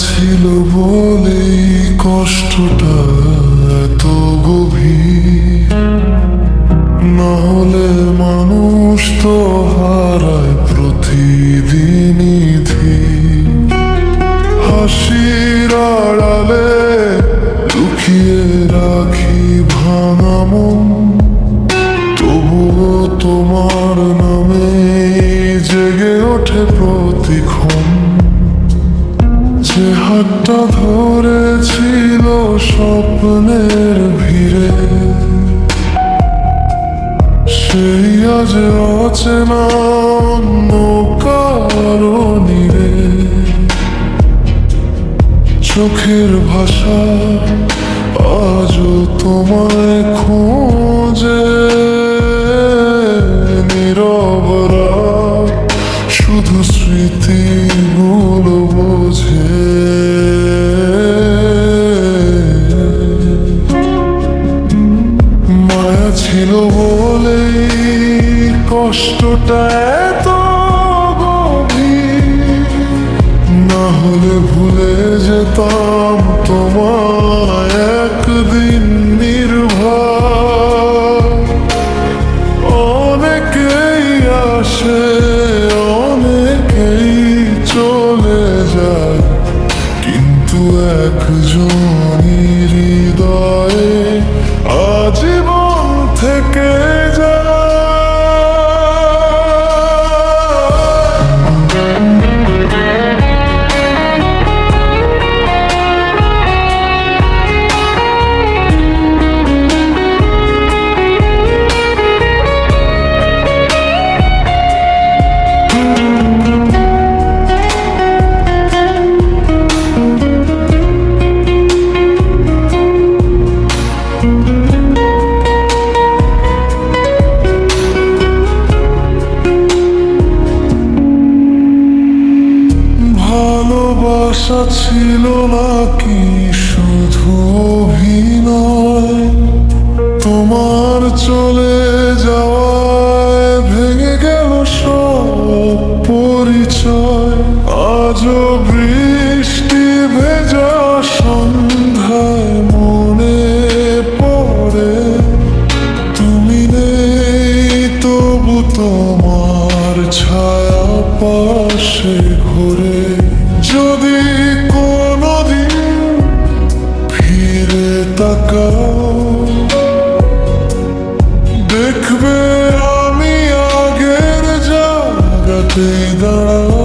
ছিল বলেই কষ্টটা এত গভীর, না হলে মানুষ তো হারায় প্রতিদিনই ধীর। হাসির আড়ালে লুকিয়ে রাখি ভাঙা মন, তবুও তোমার নামে জেগে ওঠে প্রতিক্ষণ। যে হাতটা ধরেছিল স্বপ্নের ভিড়ে, সেই আজ অচেনা অন্য কারো নীড়ে। চোখের ভাষা আজও তোমায় খোঁজে, নীরব রাত শুধু স্মৃতিগুলো বোঝে। মায়া ছিল বলেই কষ্টটা এত গভীর, না হলে ভুলে যেতাম তোমায় একদিন নির্ভয়। অনেকেই আসে অনেকেই চলে যায়, কিন্তু একজনই হৃদয়ে আজীবন থেকে যায়। ভালোবাসা ছিল নাকি শুধু অভিনয়? তোমার চলে যাওয়ায় ভেঙে গেল সব পরিচয়। আজও বৃষ্টি ভেজা সন্ধ্যায় মনে পড়ে, তুমি নেই তবু তোমার ছায়া পাশে ঘুরে। যদি কোনোদিন ফিরে তাকাও, দেখবে আমি আগের জায়গাতেই দাঁড়াও।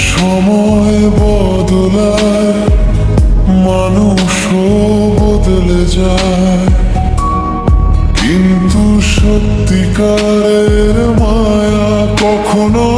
সময় বদলায়, মানুষও বদলে যায়, কিন্তু সত্যিকারের মায়া কখনো